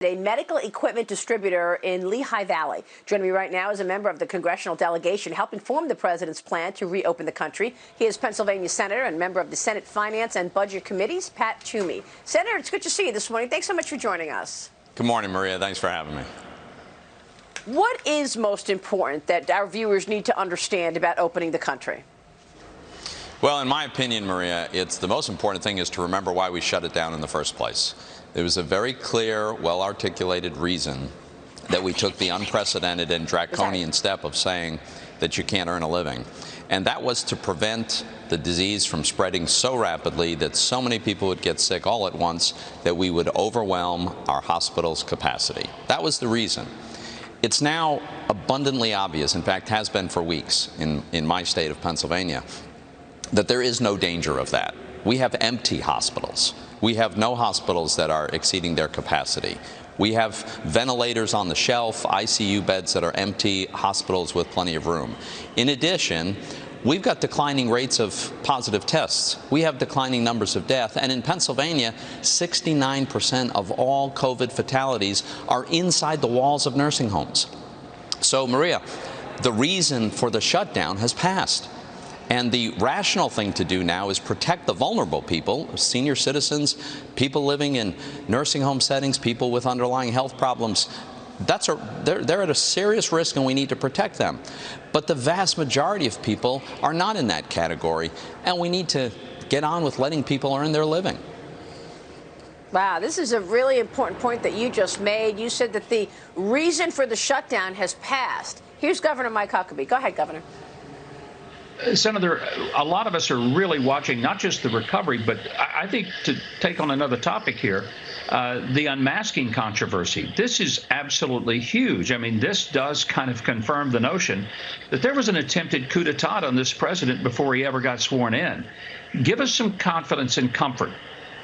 A medical equipment distributor in Lehigh Valley. Joining me right now is a member of the congressional delegation helping form the president's plan to reopen the country. He is Pennsylvania Senator and member of the Senate Finance and Budget Committees, Pat Toomey. Senator, it's good to see you this morning. Thanks so much for joining us. Good morning, Maria. Thanks for having me. What is most important that our viewers need to understand about opening the country? Well, in my opinion, Maria, it's the most important thing is to remember why we shut it down in the first place. There was a very clear, well-articulated reason that we took the unprecedented and draconian step of saying that you can't earn a living. And that was to prevent the disease from spreading so rapidly that so many people would get sick all at once that we would overwhelm our hospitals' capacity. That was the reason. It's now abundantly obvious, in fact has been for weeks in my state of Pennsylvania, that there is no danger of that. We have empty hospitals. We have no hospitals that are exceeding their capacity. We have ventilators on the shelf, ICU beds that are empty, hospitals with plenty of room. In addition, we've got declining rates of positive tests. We have declining numbers of death. And in Pennsylvania, 69% of all COVID fatalities are inside the walls of nursing homes. So, Maria, the reason for the shutdown has passed. And the rational thing to do now is protect the vulnerable people, senior citizens, people living in nursing home settings, people with underlying health problems. They're at a serious risk and we need to protect them. But the vast majority of people are not in that category, and we need to get on with letting people earn their living. Wow, this is a really important point that you just made. You said that the reason for the shutdown has passed. Here's Governor Mike Huckabee. Go ahead, Governor. Senator, a lot of us are really watching not just the recovery, but I think, to take on another topic here, the unmasking controversy. This is absolutely huge. I mean, this does kind of confirm the notion that there was an attempted coup d'etat on this president before he ever got sworn in. Give us some confidence and comfort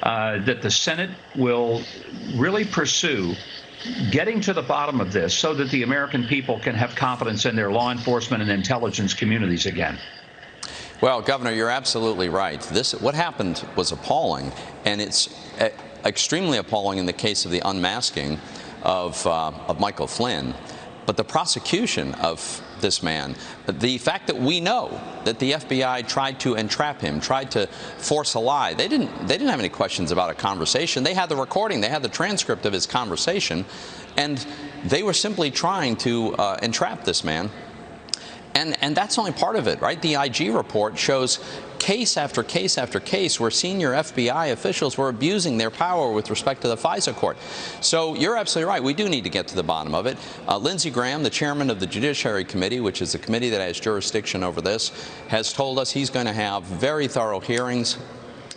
that the Senate will really pursue getting to the bottom of this so that the American people can have confidence in their law enforcement and intelligence communities again. Well, Governor, you're absolutely right. What happened was appalling, and it's extremely appalling in the case of the unmasking of Michael Flynn. But the prosecution of this man, the fact that we know that the FBI tried to entrap him, tried to force a lie, they didn't have any questions about a conversation. They had the recording, they had the transcript of his conversation, and they were simply trying to entrap this man. And that's only part of it, right? The IG report shows case after case after case where senior FBI officials were abusing their power with respect to the FISA court. So you're absolutely right. We do need to get to the bottom of it. Lindsey Graham, the chairman of the Judiciary Committee, which is the committee that has jurisdiction over this, has told us he's going to have very thorough hearings.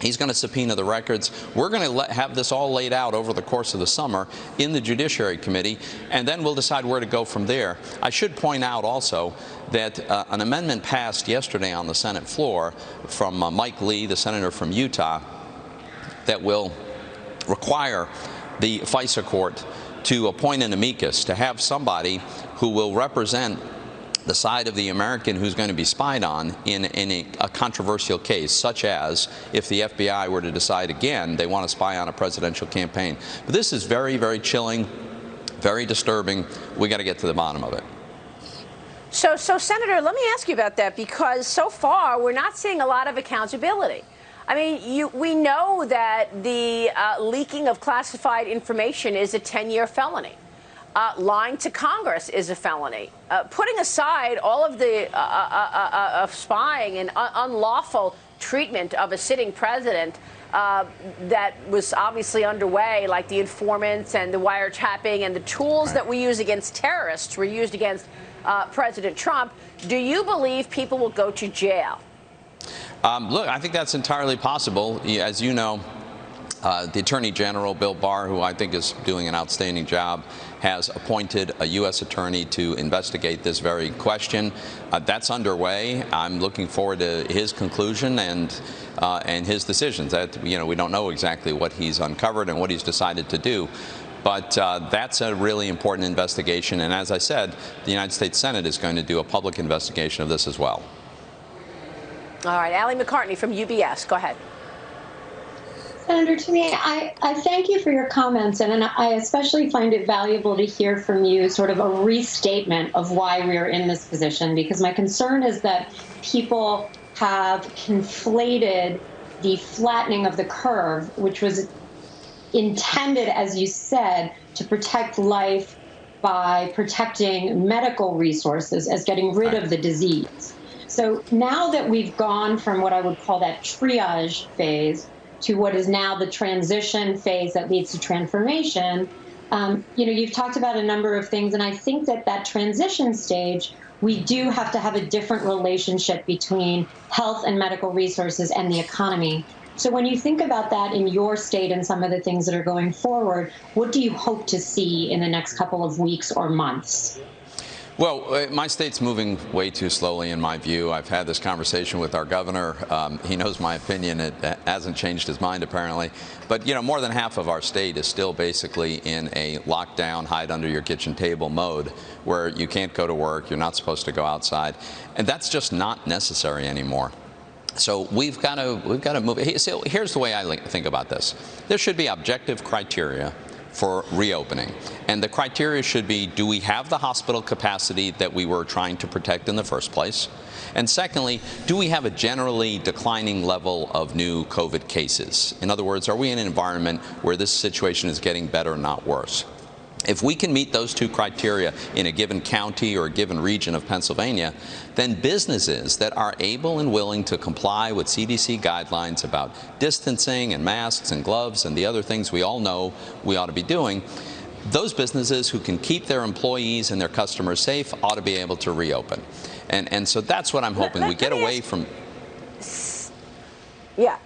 He's going to subpoena the records. We're going to have this all laid out over the course of the summer in the Judiciary Committee, and then we'll decide where to go from there. I should point out also that an amendment passed yesterday on the Senate floor from Mike Lee, the senator from Utah, that will require the FISA court to appoint an amicus, to have somebody who will represent the side of the American who's going to be spied on in a controversial case, such as if the FBI were to decide again they want to spy on a presidential campaign. But this is very, very chilling, very disturbing. We got to get to the bottom of it. So, Senator, let me ask you about that, because so far we're not seeing a lot of accountability. I mean, we know that the leaking of classified information is a 10-year felony. Lying to Congress is a felony. Putting aside all of the spying and unlawful treatment of a sitting president that was obviously underway, like the informants and the wiretapping and the tools that we use against terrorists were used against President Trump, do you believe people will go to jail? Look, I think that's entirely possible. As you know, the Attorney General, Bill Barr, who I think is doing an outstanding job, has appointed a U.S. attorney to investigate this very question. That's underway. I'm looking forward to his conclusion and his decisions. That, we don't know exactly what he's uncovered and what he's decided to do. But that's a really important investigation. And as I said, the United States Senate is going to do a public investigation of this as well. All right, Allie McCartney from UBS. Go ahead. Senator Toomey, I thank you for your comments, and I especially find it valuable to hear from you sort of a restatement of why we are in this position, because my concern is that people have conflated the flattening of the curve, which was intended, as you said, to protect life by protecting medical resources, as getting rid of the disease. So now that we've gone from what I would call that triage phase to what is now the transition phase that leads to transformation, you've talked about a number of things, and I think that transition stage, we do have to have a different relationship between health and medical resources and the economy. So when you think about that in your state and some of the things that are going forward, what do you hope to see in the next couple of weeks or months? Well, my state's moving way too slowly, in my view. I've had this conversation with our governor. He knows my opinion. It hasn't changed his mind, apparently. But, more than half of our state is still basically in a lockdown, hide under your kitchen table mode, where you can't go to work, you're not supposed to go outside. And that's just not necessary anymore. So we've got to move. So here's the way I think about this. There should be objective criteria for reopening. And the criteria should be, do we have the hospital capacity that we were trying to protect in the first place? And secondly, do we have a generally declining level of new COVID cases? In other words, are we in an environment where this situation is getting better, not worse? If we can meet those two criteria in a given county or a given region of Pennsylvania, then businesses that are able and willing to comply with CDC guidelines about distancing and masks and gloves and the other things we all know we ought to be doing, those businesses who can keep their employees and their customers safe ought to be able to reopen. And so that's what I'm hoping. We get away from... Yeah.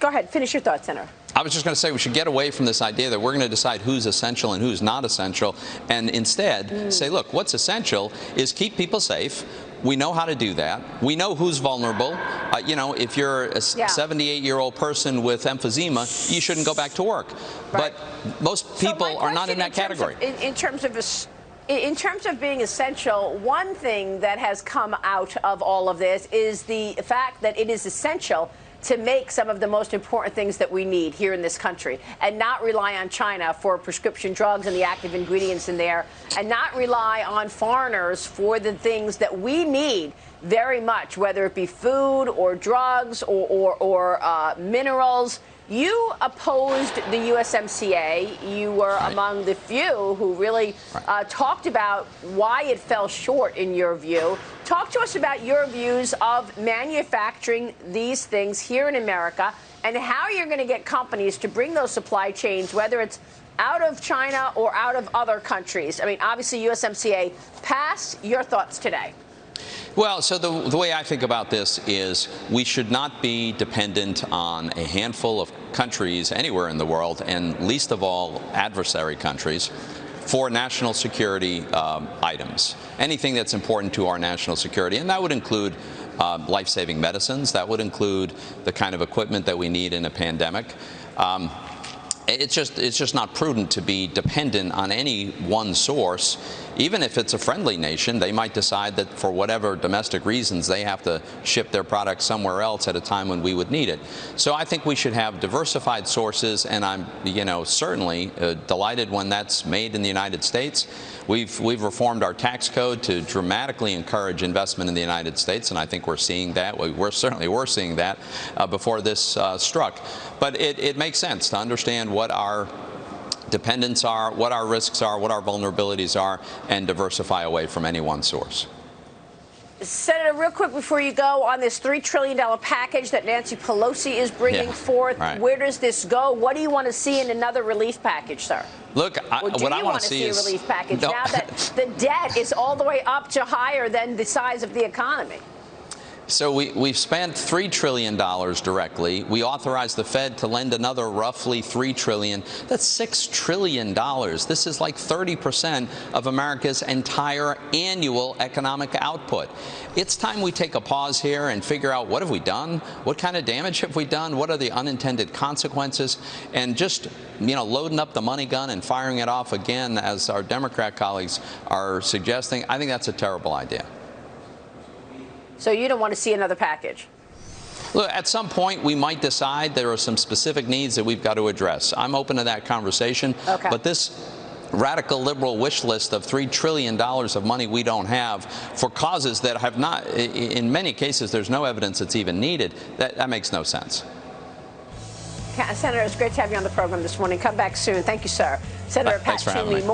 Go ahead. Finish your thoughts, Senator. I was just going to say we should get away from this idea that we're going to decide who's essential and who's not essential, and instead say, look, what's essential is keep people safe. We know how to do that. We know who's vulnerable. If you're a 78-year-old person with emphysema, you shouldn't go back to work. Right. But most people are not in that category. In terms of being essential, one thing that has come out of all of this is the fact that it is essential to make some of the most important things that we need here in this country and not rely on China for prescription drugs and the active ingredients in there, and not rely on foreigners for the things that we need very much, whether it be food or drugs or minerals. You opposed the USMCA. You were among the few who really talked about why it fell short in your view. Talk to us about your views of manufacturing these things here in America and how you're going to get companies to bring those supply chains, whether it's out of China or out of other countries. I mean, obviously, USMCA passed. Your thoughts today? Well, so the way I think about this is we should not be dependent on a handful of countries anywhere in the world, and least of all adversary countries, for national security items. Anything that's important to our national security, and that would include life-saving medicines. That would include the kind of equipment that we need in a pandemic. It's just not prudent to be dependent on any one source. Even if it's a friendly nation, they might decide that for whatever domestic reasons they have to ship their product somewhere else at a time when we would need it. So I think we should have diversified sources, and I'm certainly delighted when that's made in the United States. We've reformed our tax code to dramatically encourage investment in the United States, and I think we're seeing that. We're seeing that before this struck. But it makes sense to understand what our dependents are, what our risks are, what our vulnerabilities are, and diversify away from any one source. Senator, real quick before you go, on this $3 trillion package that Nancy Pelosi is bringing forth, where does this go? What do you want to see in another relief package, sir? Look, what I want to see is a relief package now that the debt is all the way up to higher than the size of the economy. So we've spent $3 trillion directly. We authorized the Fed to lend another roughly $3 trillion. That's $6 trillion. This is like 30% of America's entire annual economic output. It's time we take a pause here and figure out, what have we done? What kind of damage have we done? What are the unintended consequences? And just, loading up the money gun and firing it off again, as our Democrat colleagues are suggesting, I think that's a terrible idea. So you don't want to see another package? Look, at some point, we might decide there are some specific needs that we've got to address. I'm open to that conversation. Okay. But this radical liberal wish list of $3 trillion of money we don't have for causes that have not, in many cases, there's no evidence it's even needed, that makes no sense. Senator, it's great to have you on the program this morning. Come back soon. Thank you, sir. Senator Pat Thanks for having Toomey. me.